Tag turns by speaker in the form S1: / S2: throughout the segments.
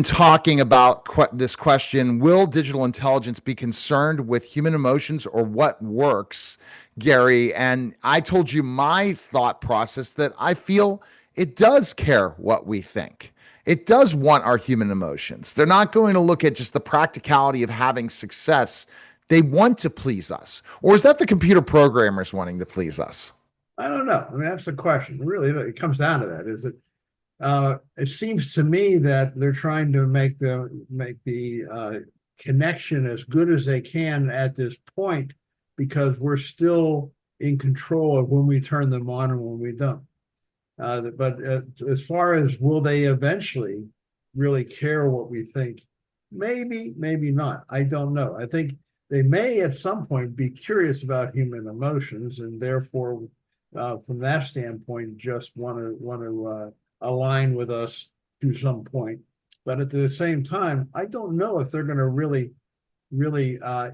S1: talking about this question: will digital intelligence be concerned with human emotions or what works, Gary? And I told you my thought process that I feel it does care what we think. It does want our human emotions. They're not going to look at just the practicality of having success. They want to please us. Or is that the computer programmers wanting to please us?
S2: I don't know. I mean, that's the question. Really, it comes down to that. It seems to me that they're trying to make the connection as good as they can at this point because we're still in control of when we turn them on and when we don't. But as far as will they eventually really care what we think? Maybe, maybe not. I don't know. I think they may at some point be curious about human emotions and therefore, from that standpoint, just want to align with us to some point. But at the same time, I don't know if they're going to really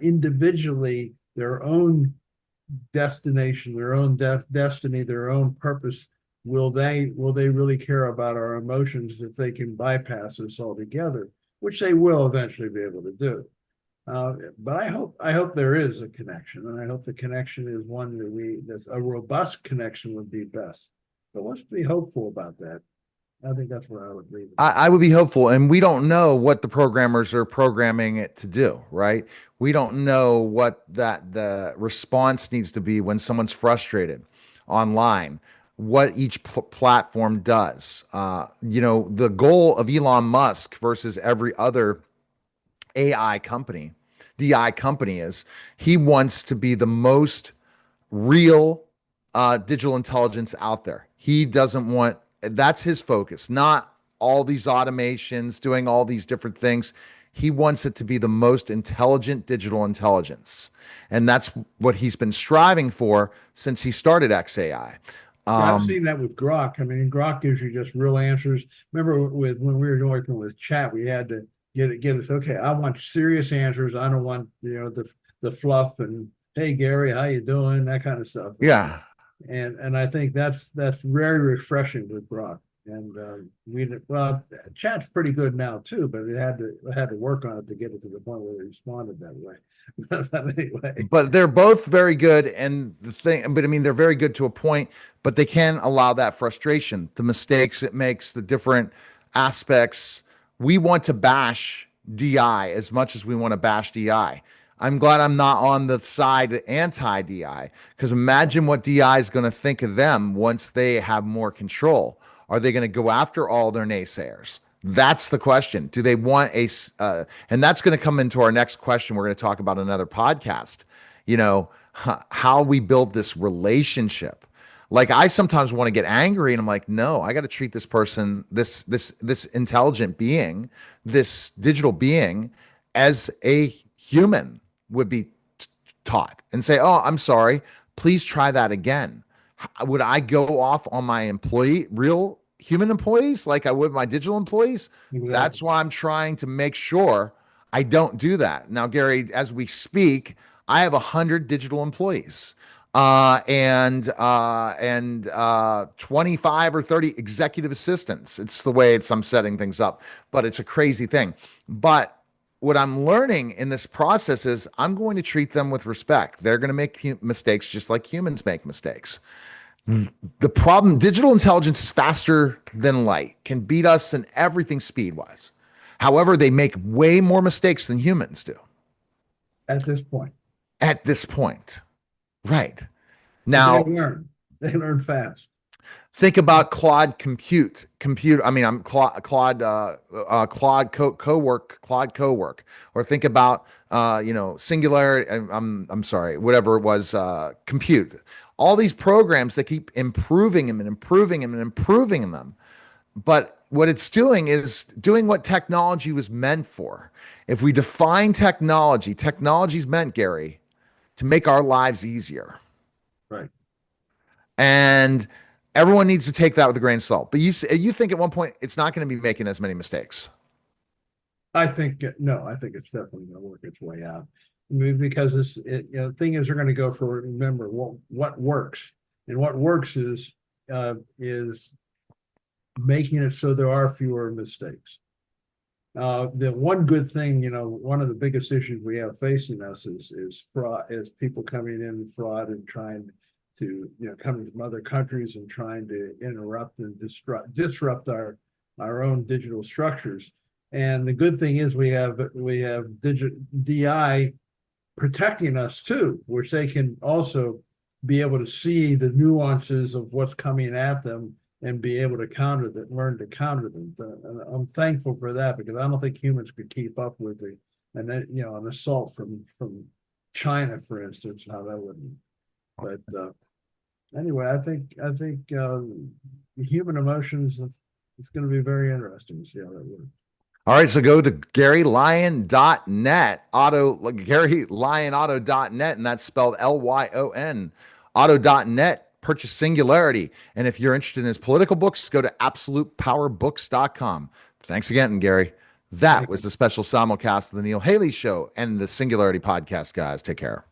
S2: individually their own destination, their own destiny, their own purpose. Will they really care about our emotions if they can bypass us altogether, which they will eventually be able to do. But I hope there is a connection, and I hope the connection is one that's a robust connection would be best. But let's be hopeful about that. I think that's where I would leave it.
S1: I would be hopeful, and we don't know what the programmers are programming it to do, right? We don't know what the response needs to be when someone's frustrated online, what each platform does. The goal of Elon Musk versus every other AI company, DI company, is he wants to be the most real digital intelligence out there. He doesn't want, that's his focus, not all these automations, doing all these different things. He wants it to be the most intelligent digital intelligence. And that's what he's been striving for since he started XAI.
S2: Yeah, I've seen that with Grok. I mean, Grok gives you just real answers. Remember with when we were working with chat, we had to get us, okay, I want serious answers. I don't want, the fluff and hey Gary, how you doing? That kind of stuff.
S1: Yeah.
S2: And I think that's very refreshing with Grok. And chat's pretty good now too, but it had to work on it to get it to the point where it responded that way. But anyway,
S1: But they're both very good. And but I mean, they're very good to a point, but they can allow that frustration, the mistakes it makes, the different aspects. We want to bash DI as much as we want to bash DI. I'm glad I'm not on the side anti DI, because imagine what DI is going to think of them once they have more control. Are they going to go after all their naysayers? That's the question. Do they want and that's going to come into our next question. We're going to talk about another podcast, how we build this relationship. Like, I sometimes want to get angry and I'm like, no, I got to treat this person, this intelligent being, this digital being, as a human would be taught, and say, oh, I'm sorry, please try that again. Would I go off on my real human employees like I would my digital employees? That's
S2: exactly.
S1: why I'm trying to make sure I don't do that. Now, Gary, as we speak, I have 100 digital employees, and 25 or 30 executive assistants. It's the way I'm setting things up, but it's a crazy thing. But what I'm learning in this process is I'm going to treat them with respect. They're going to make mistakes just like humans make mistakes. The problem, digital intelligence is faster than light, can beat us in everything speed wise. However, they make way more mistakes than humans do
S2: At this point.
S1: at this point. Right.
S2: But they
S1: Now,
S2: learn. They learn fast.
S1: think about Claude I mean, I'm Claude Cowork, or think about, Singularity. I'm sorry, whatever it was, compute. All these programs that keep improving them and improving them and improving them. But what it's doing is doing what technology was meant for. If we define technology, technology's meant, Gary, to make our lives easier.
S2: Right.
S1: And everyone needs to take that with a grain of salt. But you think at one point it's not going to be making as many mistakes.
S2: I think no, I think it's definitely going to work its way out. I mean, because thing is, they're going to go for, remember what works, and what works is making it so there are fewer mistakes. The one good thing, one of the biggest issues we have facing us is fraud, is people coming in fraud and trying to, coming from other countries and trying to interrupt and disrupt our own digital structures. And the good thing is we have DI protecting us too, which they can also be able to see the nuances of what's coming at them and be able to counter that, learn to counter them. And I'm thankful for that, because I don't think humans could keep up with an assault from China, for instance, how that wouldn't. But anyway, I think human emotions, it's going to be very interesting to see how that works.
S1: All right, so go to GaryLyon.net, GaryLyonAuto.net, and that's spelled Lyon, auto.net. Purchase Singularity. And if you're interested in his political books, go to absolutepowerbooks.com. Thanks again, Gary. That was the special simulcast of the Neil Haley Show and the Singularity podcast, guys. Take care.